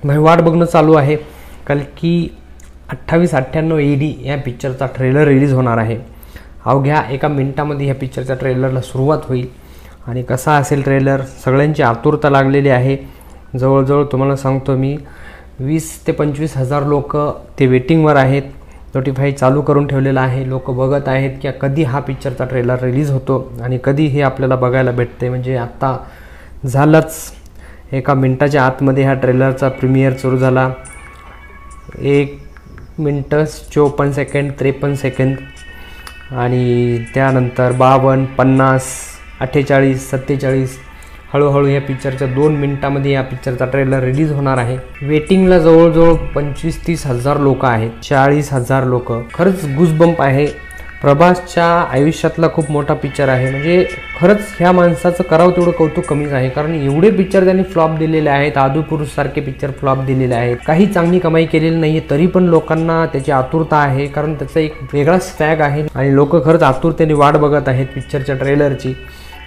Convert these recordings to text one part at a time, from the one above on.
मी वाट बघणं चालू आहे कारण की 2898 AD या पिक्चरचा ट्रेलर रिलीज होणार आहे। अवघ्या एका मिनिटामध्ये ह्या पिक्चरच्या ट्रेलरला सुरुवात होईल आणि कसा असेल ट्रेलर सगळ्यांची आतुरता लागलेली आहे। जवळजवळ तुम्हाला सांगतो मी 20 ते 25 हजार लोक ते वेटिंगवर आहेत। नोटिफाई चालू करून ठेवलेला आहे। लोक बघत आहेत की कधी हा पिक्चरचा ट्रेलर रिलीज होतो आणि कधी हे आपल्याला बघायला भेटते। म्हणजे आता झालंच, एका मिनिटाच्या आतमध्ये हा ट्रेलरचा प्रीमियर सुरू झाला। 1 मिनिट 54 सेकंद 53 सेकंद आणि त्यानंतर 52 50 48 47 हळूहळू या पिक्चरच्या 2 मिनिटांमध्ये या पिक्चरचा ट्रेलर रिलीज होणार आहे। वेटिंगला जवळजवळ 25-30 हजार लोक आहेत, 40 हजार लोक। खरंच गुजबंप आहे। प्रभासच्या आयुष्यातला खूप मोठा पिक्चर आहे। म्हणजे खरंच ह्या माणसाचं करावं तेवढं कौतुक कमीच आहे, कारण एवढे पिक्चर त्यांनी फ्लॉप दिलेले आहेत। आदिपुरुष सारखे पिक्चर फ्लॉप दिलेले आहेत, काही चांगली कमाई केलेली नाही, तरी पण लोकांना त्याची आतुरता आहे, कारण त्याचा एक वेगळा स्वॅग आहे आणि लोक खरंच आतुरतेने वाट बघत आहेत पिक्चरच्या ट्रेलरची।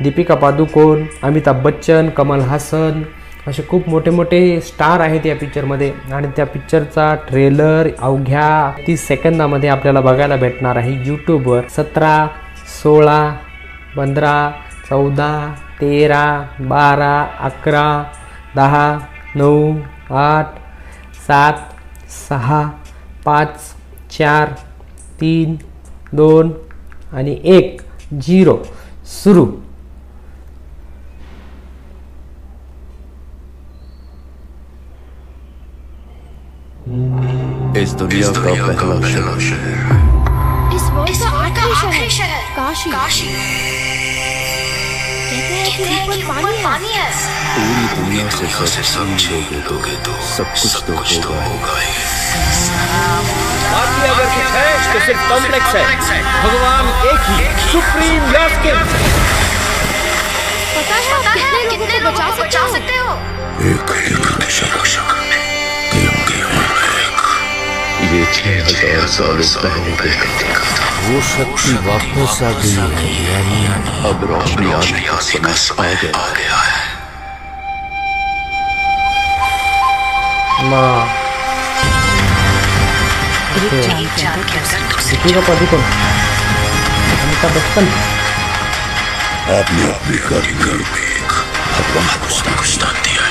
दीपिका पादुकोण, अमिताभ बच्चन, कमल हासन असे खूप मोठे मोठे स्टार आहेत या पिक्चरमध्ये आणि त्या पिक्चरचा ट्रेलर अवघ्या 30 सेकंदामध्ये आपल्याला बघायला भेटणार आहे यूट्यूबवर। 17 16 15 14 13 12 11 10 9 8 7 6 5 4 3 2 आणि 1 0 सुरू। इस दुनिया का पहला शहर, इस वर्ल्ड का आखिरी शहर काशी। कहते हैं कि ऊपर पानी है। पूरी दुनिया से सब लोगे तो सब कुछ तो होगा ही। बाकी अगर कुछ है तो सिर्फ कॉम्प्लेक्स है। भगवान एक ही सुप्रीम लॉर्ड के। पता है आप कितने लोगों को बचा सकते हो? एक शक ये 6000 साल पहले वो शक्ति वापस आ गई है, यानी अब रोशनी आने का समय आ गया है। दीपिका पादुकोण, अमिताभ बच्चन। आपने अपने घर में भगवान को स्थान दिया है,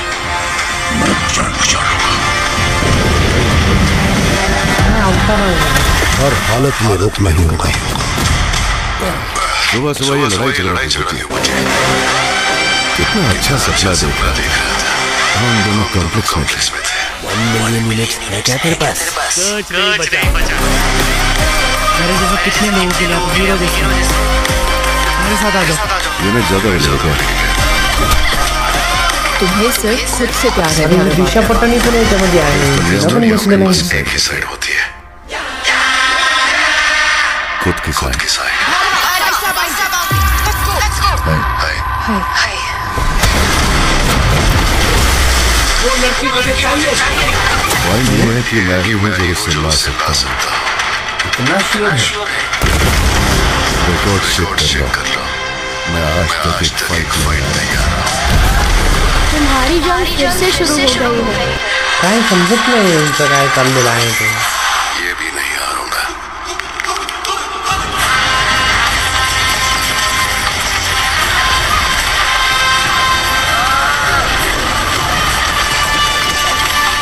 मैं जानूंगा। हर हालत में रुक नहीं होगा। सुबह सुबह ये लड़ाई झगड़ा कितना अच्छा सपना देखा था। हम दोनों कॉम्प्लेक्स में थे। 1 मिलियन मिनट्स है क्या तेरे पास? कुछ नहीं बचा। मेरे जैसे कितने लोगों के लिए आप हीरो देखो, मेरे साथ आ जाओ। ये मैं ज्यादा हिलता तुम्हें सिर्फ खुद से प्यार है। दिशा पटानी पण याच्यामध्ये आहे। एक ही साइड होती है, खुद की साइड। वो लड़की मुझे चाहिए। ये है कि मैं ही हूँ जो इसे ला सकता। इतना श्योर है? रिकॉर्ड चेक कर लो। मैं आज तक एक फाइट नहीं हारा। तुम्हारी जंग फिर से शुरू हो गई है। काय समजत नाही यांचं काय चाललेलं आहे ते। ये भी नहीं हारूंगा।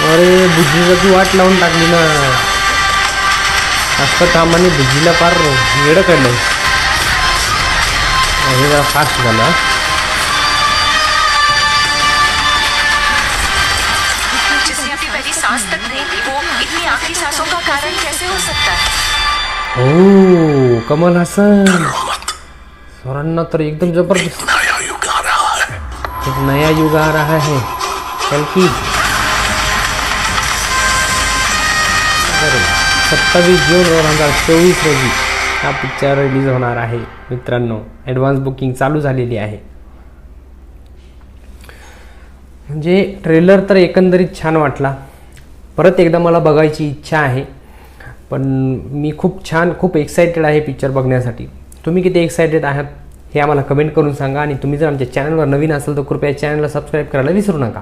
अरे बुद्धीची वाट लावून टाकली ना। असं कामाने बुद्धीला फार वेळ काढलं। हे जरा फास्ट झाला। सांस तक नहीं ली, वो इतनी आखिरी सांसों का कारण कैसे हो सकता है? ओह कमल हासन सरांना तर एकदम जबरदस्त। नया युग आ रहा है। एक नया युग आ रहा है। कल्कि 27 जून 2024 रोजी हा पिक्चर रिलीज होणार आहे मित्रांनो। ॲडव्हान्स बुकिंग चालू झालेली आहे। म्हणजे ट्रेलर तर एकंदरीत छान वाटला। परत एकदा मला बघायची इच्छा आहे, पण मी खूप एक्साइटेड आहे पिक्चर बघण्यासाठी। तुम्ही किती एक्साइटेड आहात हे आम्हाला कमेंट करून सांगा आणि तुम्ही जर आमच्या चॅनलवर नवीन असाल तर कृपया चॅनलला सबस्क्राइब करायला विसरू नका।